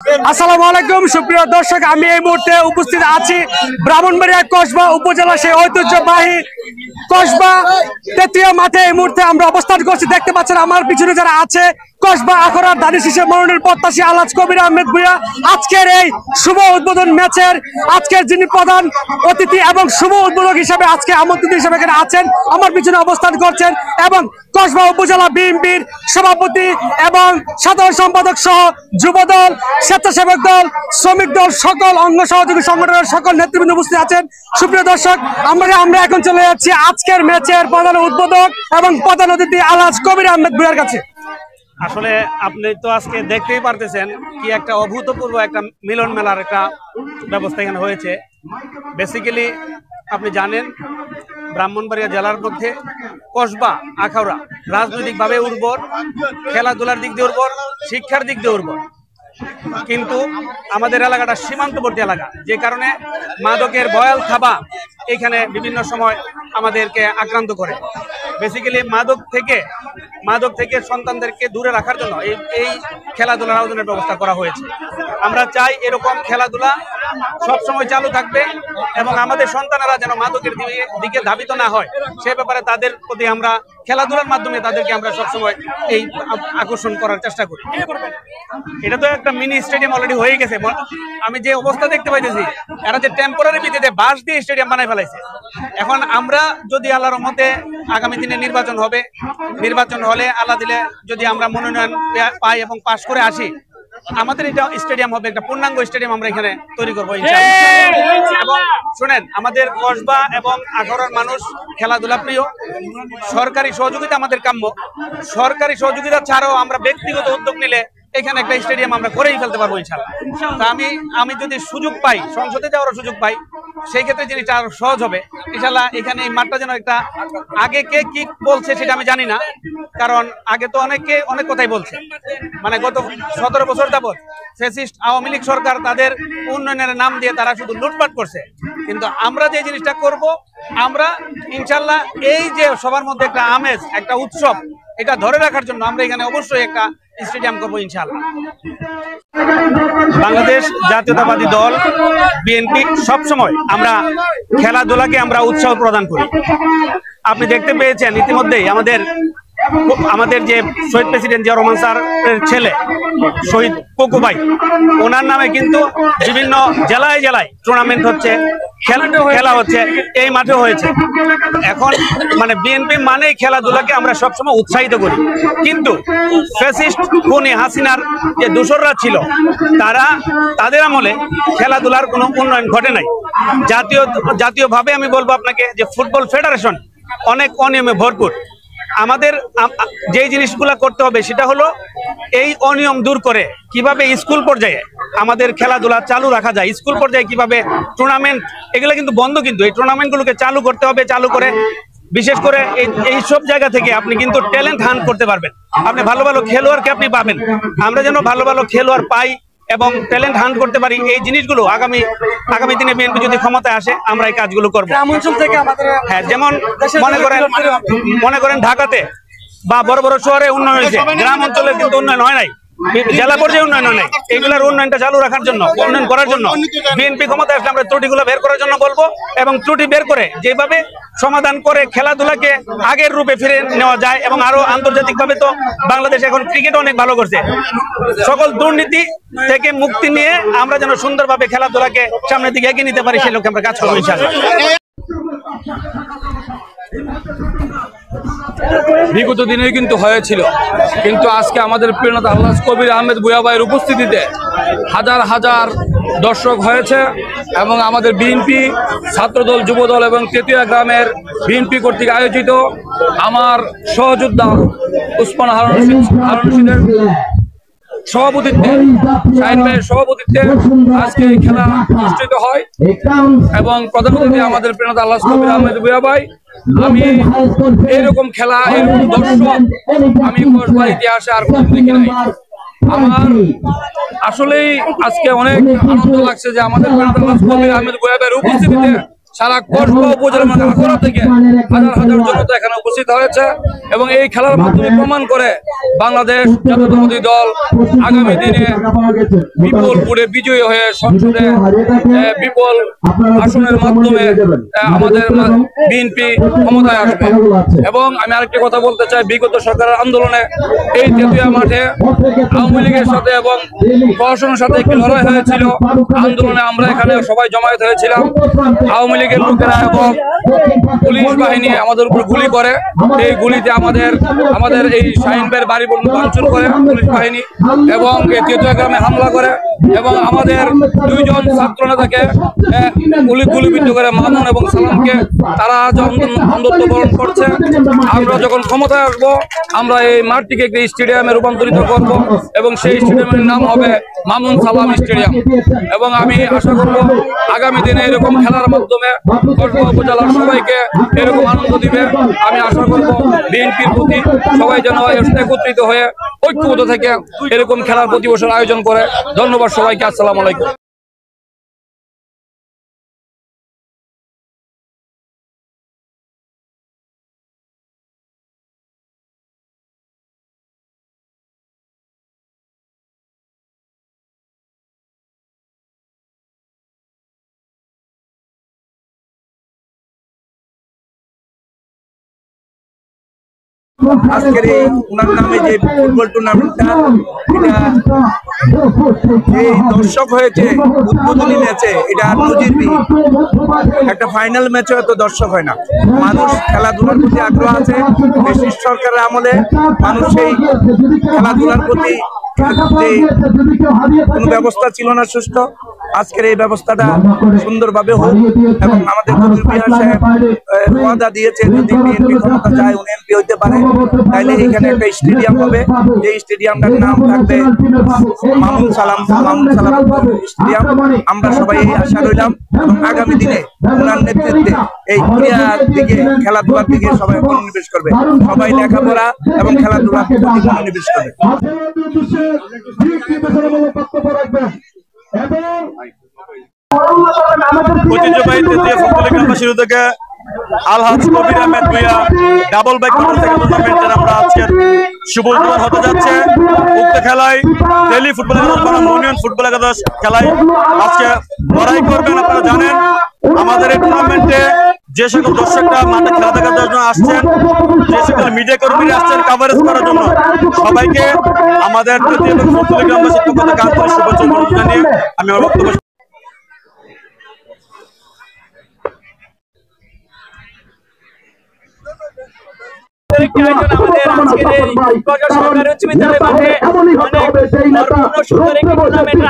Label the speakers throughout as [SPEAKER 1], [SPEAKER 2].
[SPEAKER 1] আসসালামু আলাইকুম সুপ্রিয় দর্শক, আমি এই মুহূর্তে উপস্থিত আছি ব্রাহ্মণবাড়িয়া কসবা উপজেলা সেই ঐতিহ্যবাহী কসবা তেতুয়া মাঠে। এই মুহূর্তে আমরা অবস্থান করছি। দেখতে পাচ্ছেন আমার পিছনে যারা আছে, কসবা আখড়ার দানি শীষের মনোনয়ন প্রত্যাশী আলহাজ কবির আহমেদ ভূঁইয়া। আজকের এই শুভ উদ্বোধন ম্যাচের আজকের যিনি প্রধান অতিথি এবং শুভ উদ্বোধক হিসেবে আজকে আমন্ত্রিত হিসেবে এখানে আছেন, আমার পিছনে অবস্থান করছেন এবং কসবা উপজেলা বিএনপির সভাপতি এবং সাধারণ সম্পাদক সহ যুবদল, স্বেচ্ছাসেবক দল, শ্রমিক দল, সকল অঙ্গ সহযোগী সংগঠনের সকল নেতৃবৃন্দ উপস্থিত আছেন। সুপ্রিয় দর্শক, আমরা এখন চলে যাচ্ছি আজকের ম্যাচের প্রধান উদ্বোধক এবং প্রধান অতিথি আলহাজ কবির আহমেদ ভূঁইয়ার কাছে।
[SPEAKER 2] আসলে আপনি তো আজকে দেখতেই পারতেছেন কি একটা অভূতপূর্ব একটা মিলন মেলার একটা ব্যবস্থা এখানে হয়েছে। বেসিক্যালি আপনি জানেন ব্রাহ্মণবাড়িয়া জেলার মধ্যে কসবা আখাউড়া রাজনৈতিকভাবে উর্বর, খেলাধুলার দিক দিয়ে উর্বর, শিক্ষার দিক দিয়ে উর্বর, কিন্তু আমাদের এলাকাটা সীমান্তবর্তী এলাকা, যে কারণে মাদকের বয়াল থাবা এখানে বিভিন্ন সময় আমাদেরকে আক্রান্ত করে। বেসিক্যালি মাদক থেকে সন্তানদেরকে দূরে রাখার জন্য এই খেলাধুলার আয়োজনের ব্যবস্থা করা হয়েছে। আমরা চাই এরকম খেলাধুলা সবসময় চালু থাকবে এবং আমাদের সন্তানেরা যেন মাদকের দিকে ধাবিত না হয়, সে ব্যাপারে তাদের প্রতি আমরা খেলাধুলার মাধ্যমে তাদেরকে আমরা সবসময় এই আকর্ষণ করার চেষ্টা করি। এটা তো একটা মিনি স্টেডিয়াম অলরেডি হয়ে গেছে। আমি যে অবস্থা দেখতে পাইতেছি, এরা যে টেম্পোরারি ভিত্তিতে বাঁশ দিয়ে স্টেডিয়াম বানাই ফেলাইছে। এখন আমরা যদি আল্লাহর রহমতে আগামী দিনে নির্বাচন হলে আল্লাহ দিলে যদি আমরা মনোনয়ন পাই এবং পাশ করে আসি, আমাদের এটা স্টেডিয়াম হবে, একটা পূর্ণাঙ্গ স্টেডিয়াম আমরা এখানে তৈরি করবো ইনশাআল্লাহ। এবং শুনেন, আমাদের কসবা এবং আখাউড়ার মানুষ খেলাধুলা প্রিয়। সরকারি সহযোগিতা আমাদের কাম্য। সরকারি সহযোগিতা ছাড়াও আমরা ব্যক্তিগত উদ্যোগ নিলে এখানে একটা স্টেডিয়াম আমরা করেই ফেলতে পারবো ইনশাআল্লাহ। তা আমি যদি সুযোগ পাই, সংসদে যাওয়ার সুযোগ পাই, সেই ক্ষেত্রে জিনিসটা আরো সহজ হবে ইনশাআল্লাহ। এখানে এই মাঠটা যেন একটা, আগে কে কি বলছে সেটা আমি জানি না, কারণ আগে তো অনেকে অনেক কথাই বলছে। মানে গত 17 বছর যাবৎ ফ্যাসিস্ট আওয়ামী লীগ সরকার তাদের উন্নয়নের নাম দিয়ে তারা শুধু লুটপাট করছে। কিন্তু আমরা যে জিনিসটা করব, আমরা ইনশাআল্লাহ এই যে সবার মধ্যে একটা আমেজ, একটা উৎসব, এটা ধরে রাখার জন্য আমরা এখানে অবশ্যই একটা স্টেডিয়াম করবো ইনশাআল্লাহ। বাংলাদেশ জাতীয়তাবাদী দল বিএনপি সবসময় আমরা খেলাধুলাকে আমরা উৎসাহ প্রদান করি। আপনি দেখতে পেয়েছেন ইতিমধ্যেই আমাদের যে শহীদ প্রেসিডেন্ট জিয়া রহমান স্যারের ছেলে শহীদ কোকো ভাই, ওনার নামে কিন্তু বিভিন্ন জেলায় টুর্নামেন্ট হচ্ছে, খেলা হচ্ছে, এই মাঠে হয়েছে। এখন মানে বিএনপি মানেই খেলাধুলাকে আমরা সবসময় উৎসাহিত করি। কিন্তু ফ্যাসিস্ট খুনি হাসিনার যে দোসররা ছিল, তাদের আমলে খেলাধুলার কোনো উন্নয়ন ঘটে নাই। জাতীয়ভাবে আমি বলবো আপনাকে যে ফুটবল ফেডারেশন অনেক অনিয়মে ভরপুর। আমাদের যেই জিনিসগুলো করতে হবে সেটা হলো এই অনিয়ম দূর করে কিভাবে স্কুল পর্যায়ে আমাদের খেলাধুলা চালু রাখা যায়, স্কুল পর্যায়ে কিভাবে টুর্নামেন্ট, এগুলো কিন্তু বন্ধ, কিন্তু এই টুর্নামেন্টগুলোকে চালু করতে হবে। চালু করে বিশেষ করে এই সব জায়গা থেকে আপনি কিন্তু ট্যালেন্ট হান্ট করতে পারবেন, আপনি ভালো ভালো খেলোয়াড়কে আপনি পাবেন। আমরা যেন ভালো ভালো খেলোয়াড় পাই এবং ট্যালেন্ট হান্ট করতে পারি, এই জিনিসগুলো আগামী দিনে বিএনপি যদি ক্ষমতায় আসে আমরা এই কাজগুলো করবো। হ্যাঁ, যেমন মনে করেন ঢাকাতে বা বড় বড় শহরে উন্নয়ন হয়েছে, গ্রাম অঞ্চলে কিন্তু উন্নয়ন হয় নাই, জেলা পর্যায়ে উন্নয়ন হয় নাই। এগুলোর উন্নয়নটা চালু রাখার জন্য, উন্নয়ন করার জন্য বিএনপি ক্ষমতায় আসলে আমরা ত্রুটিগুলো বের করার জন্য বলবো, এবং ত্রুটি বের করে যেভাবে সমাধান করে খেলাধুলাকে আগের রূপে ফিরে নেওয়া যায়। এবং আরো আন্তর্জাতিকভাবে তো বাংলাদেশ এখন ক্রিকেট অনেক ভালো করছে, সকল দুর্নীতি থেকে মুক্তি নিয়ে আমরা যেন সুন্দরভাবে খেলাধুলাকে সামনের দিকে এগিয়ে নিতে পারি, সেই লক্ষ্যে আমরা কাজ করবো ইনশাআল্লাহ।
[SPEAKER 3] বিগত দিনে কিন্তু হয়েছিল, কিন্তু আজকে আমাদের প্রিয় নেতা আলহাজ কবির আহমেদ ভূঁইয়া ভাইয়ের উপস্থিতিতে হাজার হাজার দর্শক হয়েছে এবং আমাদের বিএনপি ছাত্রদল, যুবদল এবং তেতুয়া গ্রামের বিএনপি কর্তৃক আয়োজিত আমার সহযোদ্ধা উসমান হারুন রশিদের সভাপতিত্বে, শাহিন ভাইয়ের সভাপতিত্বে আজকে এই খেলা অনুষ্ঠিত হয় এবং প্রধান অতিথি আমাদের প্রিয় নেতা আলহাজ কবির আহমেদ ভূঁইয়া ভাই। আমি এইরকম খেলা, এরকম দর্শক আমি কসবার ইতিহাসে আর কোনোদিন দেখি নাই। আমার আসলেই আজকে অনেক আনন্দ লাগছে যে আমাদের প্রিয় নেতা আলহাজ কবির আহমেদ ভূঁইয়া ভাইয়ের উপস্থিতিতে সারা কসবা উপজেলা মানে আগরা থেকে হাজার হাজার জনতা এখানে উপস্থিত হয়েছে এবং এই খেলার মাধ্যমে প্রমাণ করে বাংলাদেশ জাতীয়তাবাদী দল আগামী দিনে বিপুলপুরে বিজয়ী হয়ে সংসদে বিপুল আসনের মাধ্যমে আমাদের বিএনপি ক্ষমতায় আসবে। এবং আমি আরেকটি কথা বলতে চাই, বিগত সরকারের আন্দোলনে এই তেতুয়া মাঠে আওয়ামী লীগের সাথে এবং প্রশাসনের সাথে একটি লড়াই হয়েছিল। আন্দোলনে আমরা এখানে সবাই জমায়েত হয়েছিলাম। আওয়ামী লীগের লোকেরা এবং পুলিশ বাহিনী আমাদের উপর গুলি করে, এই গুলিতে আমাদের এই শাহিন ভাইয়ের বাড়ি ভাঙচুর করে পুলিশ বাহিনী এবং তেতুয়া গ্রামে হামলা করে এবং আমাদের দুইজন ছাত্র নেতাকে গুলিবিদ্ধ করে মামুন এবং সালামকে তারা আজ অন্ধত্ব বরণ করছে। আমরা যখন ক্ষমতায় আসবো আমরা এই মাঠটিকে একটি স্টেডিয়ামে রূপান্তরিত করব এবং সেই স্টেডিয়ামের নাম হবে মামুন সালাম স্টেডিয়াম। এবং আমি আশা করব আগামী দিনে এরকম খেলার মাধ্যমে কসবা উপজেলার সবাইকে এরকম আনন্দ দিবে। আমি আশা করব বিএনপির প্রতি সবাই যেন একত্রিত হয়ে ঐক্যবদ্ধ থেকে এরকম খেলার প্রতি বছর আয়োজন করে। ধন্যবাদ সবাইকে। আসসালামু আলাইকুম।
[SPEAKER 4] আজকের এই ওনার নামে যে ফুটবল টুর্নামেন্টটা, এটা যে দর্শক হয়েছে উদ্বোধনী ম্যাচে, এটা নজিরবিহীন। একটা ফাইনাল ম্যাচে এত দর্শক হয় না। মানুষ খেলাধুলার প্রতি আগ্রহ আছে। ব্রিটিশ সরকারের আমলে মানুষ সেই খেলাধুলার প্রতি কোনো ব্যবস্থা ছিল না সুষ্ঠু। আজকের এই ব্যবস্থাটা সুন্দরভাবে হোক এবং আমাদের ওয়াদা দিয়েছে যদি বিএনপি ক্ষমতা যায় উনি এমপি হইতে পারে তাইলে এখানে একটা স্টেডিয়াম হবে, যে স্টেডিয়ামটার নাম থাকবে মামুন সালাম স্টেডিয়াম। আমরা সবাই এই আশা রইলাম এবং আগামী দিনে ওনার নেতৃত্বে এই ক্রীড়ার দিকে খেলাধুলার দিকে সবাই মনোনিবেশ করবে, সবাই লেখাপড়া এবং খেলাধুলার প্রতি মনোনিবেশ করবে।
[SPEAKER 5] ঐতিহ্যবাহী তেতুয়া ফুটবল ক্লাবের থেকে Alhaj Kabir Ahmed Bhuiyan double bike motorcycle টুর্নামেন্টের আমরা আজকের শুভ উদ্বোধন হতে যাচ্ছে। উক্ত খেলায় দিল্লি ফুটবল একাদশ বনাম ইউনিয়ন ফুটবল একাদশ খেলায় আজকে লড়াই করবেন। আপনারা জানেন আমাদের এই টুর্নামেন্টে যে সকল দর্শকরা মাঠে খেলা দেখার জন্য আসছেন, যে সকল মিডিয়া কর্মীরা আসছেন কভারেজ করার জন্য, সবাইকে আমাদের ফুটবল গ্রামবাসীর পক্ষ থেকে আন্তরিক শুভেচ্ছা জানিয়ে আমি আমার বক্তব্য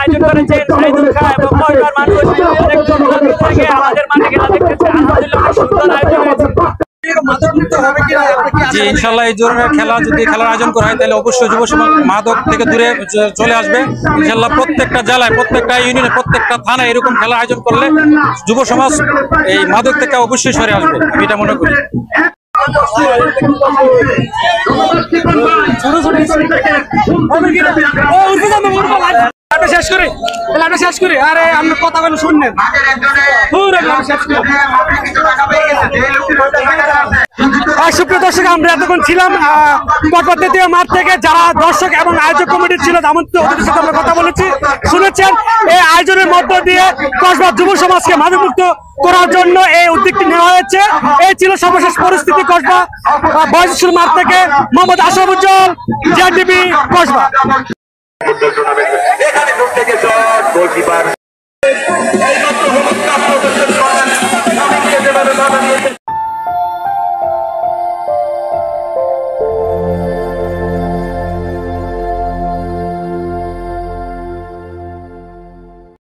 [SPEAKER 1] আয়োজন করেছেন
[SPEAKER 6] জি ইনশাল্লাহ এই ধরনের খেলা যদি খেলার আয়োজন করা হয় তাহলে অবশ্যই যুব সমাজ মাদক থেকে দূরে চলে আসবে। ইনশাল্লাহ প্রত্যেকটা জেলায়, প্রত্যেকটা ইউনিয়নে, প্রত্যেকটা থানায় এরকম খেলা আয়োজন করলে যুব সমাজ এই মাদক থেকে অবশ্যই সরে আসবে, আমি এটা মনে করি।
[SPEAKER 1] শেষ করি আরে আমরা কথা বলে শুনলেন সুপ্রিয় দর্শক, আমরা এতক্ষণ ছিলাম কসবা মাঠ থেকে। যারা দর্শক এবং আয়োজক কমিটি ছিল আমন্ত্রিত অতিথির সাথে আমরা কথা বলেছি, শুনেছেন। এই আয়োজনের মধ্য দিয়ে কসবা যুব সমাজকে মাদকমুক্ত করার জন্য এই উদ্যোগটি নেওয়া হয়েছে। এই ছিল সর্বশেষ পরিস্থিতি কসবা বয়সের মাঠ থেকে। মোহাম্মদ আশরাফুজ্জামান, জেটিভি, কসবা।